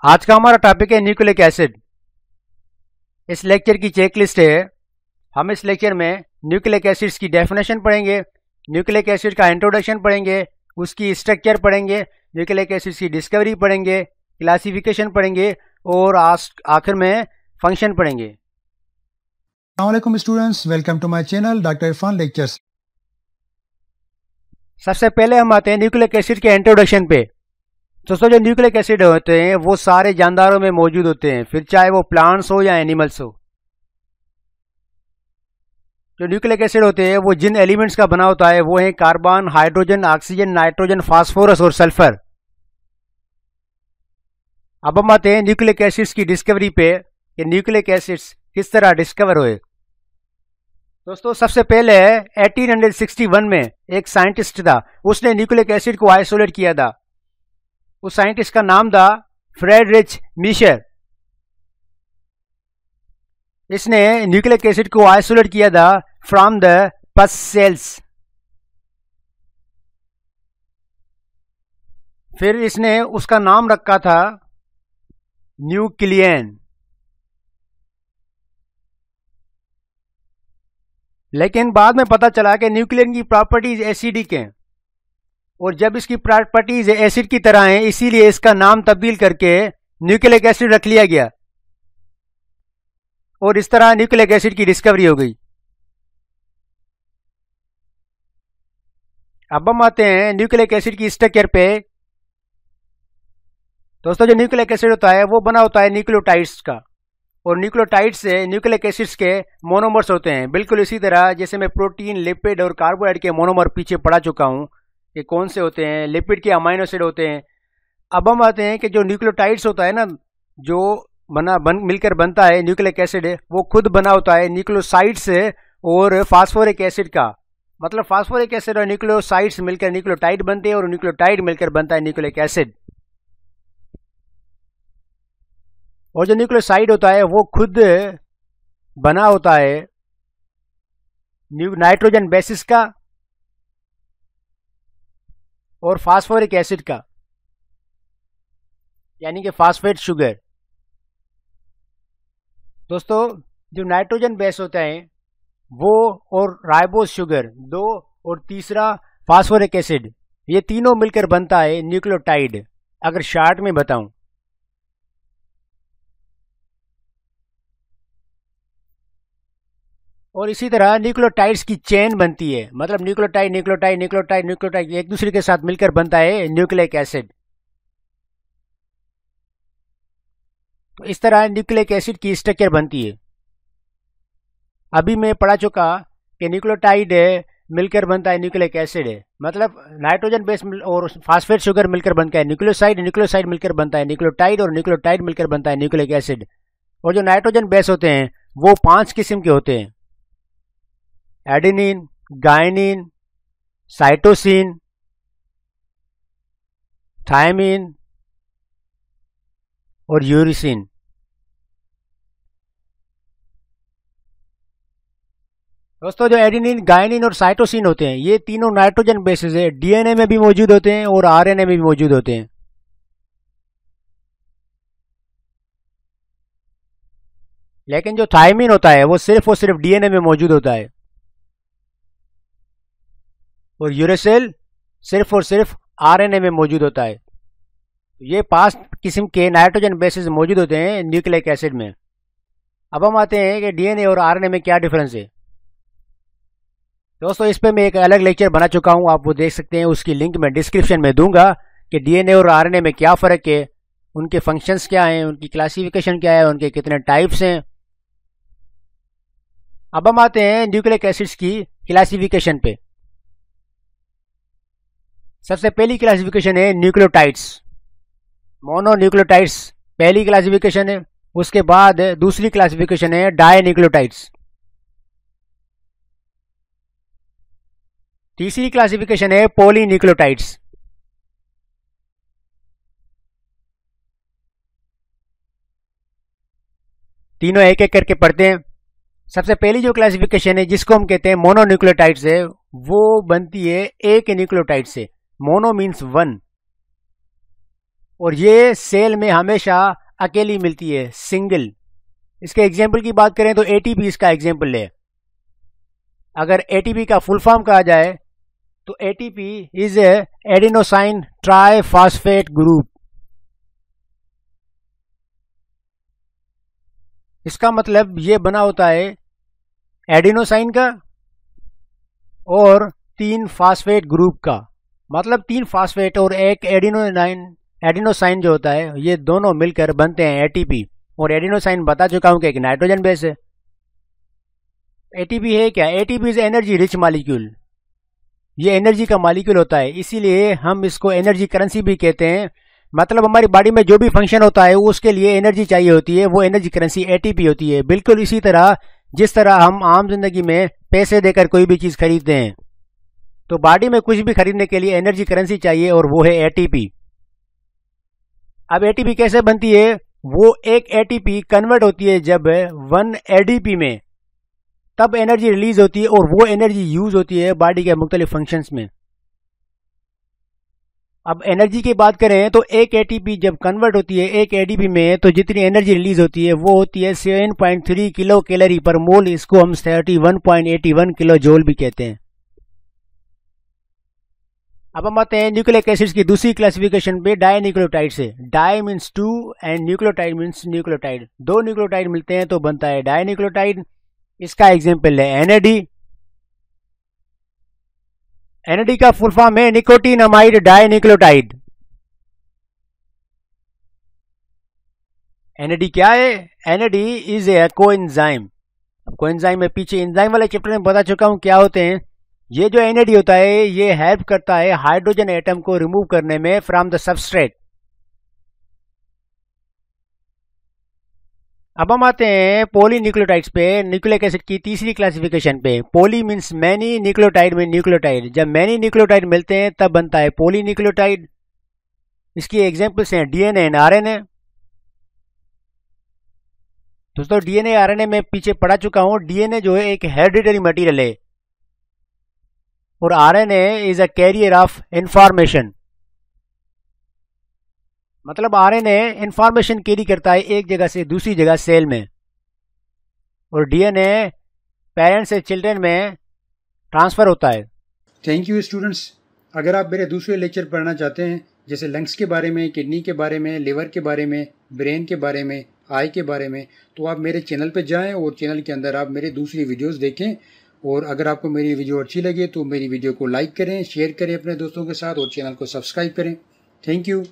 आज का हमारा टॉपिक है न्यूक्लिक एसिड। इस लेक्चर की चेकलिस्ट है। हम इस लेक्चर में न्यूक्लिक एसिड्स की डेफिनेशन पढ़ेंगे, न्यूक्लिक एसिड का इंट्रोडक्शन पढ़ेंगे, उसकी स्ट्रक्चर पढ़ेंगे, न्यूक्लिक एसिड्स की डिस्कवरी पढ़ेंगे, क्लासिफिकेशन पढ़ेंगे और आखिर में फंक्शन पढ़ेंगे। अस्सलाम वालेकुम students, welcome to my channel doctor Irfan lectures. सबसे पहले हम आते हैं न्यूक्लिक एसिड के इंट्रोडक्शन पे। दोस्तों, जो न्यूक्लिक एसिड होते हैं वो सारे जानदारों में मौजूद होते हैं, फिर चाहे वो प्लांट्स हो या एनिमल्स हो। जो न्यूक्लिक एसिड होते हैं वो जिन एलिमेंट्स का बना होता है वो है carbon, hydrogen, oxygen, nitrogen, phosphorus और सल्फर। अब हम आते हैं न्यूक्लिक एसिड्स की डिस्कवरी पे कि न्यूक्लिक एसिड्स किस तरह डिस्कवर हुए। दोस्तों, सबसे पहले 1861 में एक साइंटिस्ट था, उसने न्यूक्लिक एसिड को आइसोलेट किया था। उस साइंटिस्ट का नाम था फ्रेडरिच मीशर। इसने न्यूक्लिक एसिड को आइसोलेट किया था फ्रॉम द पस सेल्स। फिर इसने उसका नाम रखा था न्यूक्लियन। लेकिन बाद में पता चला कि न्यूक्लियन की प्रॉपर्टीज एसिडिक हैं और जब इसकी प्रॉपर्टीज एसिड की तरह हैं, इसीलिए इसका नाम तब्दील करके न्यूक्लिक एसिड रख लिया गया और इस तरह न्यूक्लिक एसिड की डिस्कवरी हो गई। अब हम आते हैं न्यूक्लिक एसिड की स्ट्रक्चर पे। दोस्तों, जो न्यूक्लिक एसिड होता है वो बना होता है न्यूक्लियोटाइड्स का, और न्यूक्लियोटाइड से न्यूक्लिक एसिड्स के मोनोमर्स होते हैं। बिल्कुल इसी तरह जैसे मैं प्रोटीन, लिपिड और कार्बोहाइड्रेट के मोनोमर पीछे पढ़ा चुका हूं कि कौन से होते हैं, लिपिड के अमाइनो एसिड होते हैं। अब हम आते हैं कि जो न्यूक्लियोटाइड्स होता है ना, जो मिलकर बनता है न्यूक्लिक एसिड, वो खुद बना होता है न्यूक्लियोसाइड्स और फास्फोरिक एसिड का। मतलब फास्फोरिक एसिड और न्यूक्लियोसाइड्स मिलकर न्यूक्लियोटाइड बनते हैं और न्यूक्लियोटाइड मिलकर बनता है न्यूक्लिक एसिड। और जो न्यूक्लियोसाइड होता है वो खुद बना होता है नाइट्रोजन बेसिस का और फास्फोरिक एसिड का, यानी कि फास्फेट शुगर। दोस्तों, जो नाइट्रोजन बेस होता है वो और राइबोस शुगर दो, और तीसरा फास्फोरिक एसिड, ये तीनों मिलकर बनता है न्यूक्लियोटाइड, अगर शॉर्ट में बताऊं। और इसी तरह न्यूक्लियोटाइड्स की चेन बनती है, मतलब न्यूक्लियोटाइड न्यूक्लियोटाइड न्यूक्लियोटाइड न्यूक्लियोटाइड एक दूसरे के साथ मिलकर बनता है न्यूक्लिक एसिड। तो इस तरह न्यूक्लिक एसिड की स्ट्रक्चर बनती है। अभी मैं पढ़ा चुका कि न्यूक्लियोटाइड मिलकर बनता है न्यूक्लिक एसिड है, मतलब नाइट्रोजन बेस और फास्फेट शुगर मिलकर बनता है न्यूक्लियोसाइड, न्यूक्लियोसाइड मिलकर बनता है न्यूक्लियोटाइड और न्यूक्लियोटाइड मिलकर बनता है न्यूक्लिक एसिड। और जो नाइट्रोजन बेस होते हैं वो 5 किस्म के होते हैं: एडेनिन, गायनिन, साइटोसिन, थायमिन और यूरिसिन। दोस्तों, जो एडेनिन, गायनिन और साइटोसिन होते हैं ये तीनों नाइट्रोजन बेसिस है, डीएनए में भी मौजूद होते हैं और आरएनए में भी मौजूद होते हैं। लेकिन जो थायमिन होता है वो सिर्फ और सिर्फ डीएनए में मौजूद होता है, और यूरेसिल सिर्फ और सिर्फ आरएनए में मौजूद होता है। ये 5 किस्म के नाइट्रोजन बेसिस मौजूद होते हैं न्यूक्लिक एसिड में। अब हम आते हैं कि डीएनए और आरएनए में क्या डिफरेंस है। दोस्तों, इस पे मैं एक अलग लेक्चर बना चुका हूं, आप वो देख सकते हैं, उसकी लिंक मैं डिस्क्रिप्शन में दूंगा कि डीएनए और आरएनए में क्या फ़र्क है, उनके फंक्शंस क्या हैं, उनकी क्लासिफिकेशन क्या है, उनके कितने टाइप्स हैं। अब हम आते हैं न्यूक्लिक एसिड्स की क्लासिफिकेशन पे। सबसे पहली क्लासिफिकेशन है न्यूक्लियोटाइड्स, मोनोन्यूक्लियोटाइड्स पहली क्लासिफिकेशन है। उसके बाद दूसरी क्लासिफिकेशन है डाइन्यूक्लियोटाइड्स। तीसरी क्लासिफिकेशन है पॉलीन्यूक्लियोटाइड्स। तीनों एक एक करके पढ़ते हैं। सबसे पहली जो क्लासिफिकेशन है जिसको हम कहते हैं मोनोन्यूक्लियोटाइड्स है, वो बनती है एक न्यूक्लियोटाइड से। मोनो मीन्स 1 और ये सेल में हमेशा अकेली मिलती है, सिंगल। इसके एग्जाम्पल की बात करें तो एटीपी इसका एग्जाम्पल है। अगर एटीपी का फुल फॉर्म कहा जाए तो ATP is adenosine triphosphate group. इसका मतलब ये बना होता है एडेनोसाइन का और 3 फास्फेट ग्रुप का। मतलब 3 फास्फेट और एक एडिनोसाइन जो होता है, ये दोनों मिलकर बनते हैं एटीपी। और एडिनोसाइन बता चुका हूं कि एक नाइट्रोजन बेस है। एटीपी है क्या? ATP is energy rich molecule. ये एनर्जी का मॉलिक्यूल होता है, इसीलिए हम इसको एनर्जी करेंसी भी कहते हैं। मतलब हमारी बॉडी में जो भी फंक्शन होता है उसके लिए एनर्जी चाहिए होती है, वो एनर्जी करेंसी एटीपी होती है। बिल्कुल इसी तरह जिस तरह हम आम जिंदगी में पैसे देकर कोई भी चीज खरीदते हैं, तो बॉडी में कुछ भी खरीदने के लिए एनर्जी करेंसी चाहिए और वो है एटीपी। अब एटीपी कैसे बनती है? वो एक एटीपी कन्वर्ट होती है जब 1 एडीपी में, तब एनर्जी रिलीज होती है और वो एनर्जी यूज होती है बॉडी के मुख्तलिफ फंक्शंस में। अब एनर्जी की बात करें तो एक एटीपी जब कन्वर्ट होती है एक एडीपी में, तो जितनी एनर्जी रिलीज होती है वो होती है 7.3 किलो कैलोरी पर मोल। इसको हम 31.81 किलो जूल भी कहते हैं। अब हम आते हैं न्यूक्लिक एसिड्स की दूसरी क्लासिफिकेशन पे, डाई न्यूक्लियोटाइड से। Di means 2 and nucleotide means nucleotide. 2 nucleotide मिलते हैं तो बनता है डाई न्यूक्लियोटाइड। इसका एग्जाम्पल है एनएडी। एनएडी का फुल फॉर्म है निकोटीनामाइड डाई न्यूक्लियोटाइड। एनएडी क्या है? NAD is a coenzyme. Coenzyme में पीछे एंजाइम वाले चैप्टर में बता चुका हूं क्या होते हैं। ये जो एनएडी होता है ये हेल्प करता है हाइड्रोजन एटम को रिमूव करने में फ्रॉम द सबस्ट्रेट। अब हम आते हैं पॉलीन्यूक्लियोटाइड्स पे, न्यूक्लिक एसिड की तीसरी क्लासिफिकेशन पे। पॉली मीन्स मैनी, न्यूक्लियोटाइड में न्यूक्लियोटाइड। जब मैनी न्यूक्लियोटाइड मिलते हैं तब बनता है पॉलीन्यूक्लियोटाइड। इसकी एग्जांपल्स हैं डीएनए एंड आरएनए। दोस्तों डीएनए आरएनए में पीछे पढ़ा चुका हूं। डीएनए जो है एक हेरिडिटरी मटेरियल है और RNA is a carrier of information. मतलब आरएनए इंफॉर्मेशन कैरी करता है एक जगह से दूसरी जगह सेल में, और डीएनए पेरेंट्स से चिल्ड्रन में ट्रांसफर होता है। Thank you students. अगर आप मेरे दूसरे लेक्चर पढ़ना चाहते हैं, जैसे लंग्स के बारे में, किडनी के बारे में, लिवर के बारे में, ब्रेन के बारे में, आई के बारे में, तो आप मेरे चैनल पर जाएं और चैनल के अंदर आप मेरे दूसरी वीडियोस देखें। और अगर आपको मेरी वीडियो अच्छी लगे तो मेरी वीडियो को लाइक करें, शेयर करें अपने दोस्तों के साथ और चैनल को सब्सक्राइब करें। Thank you.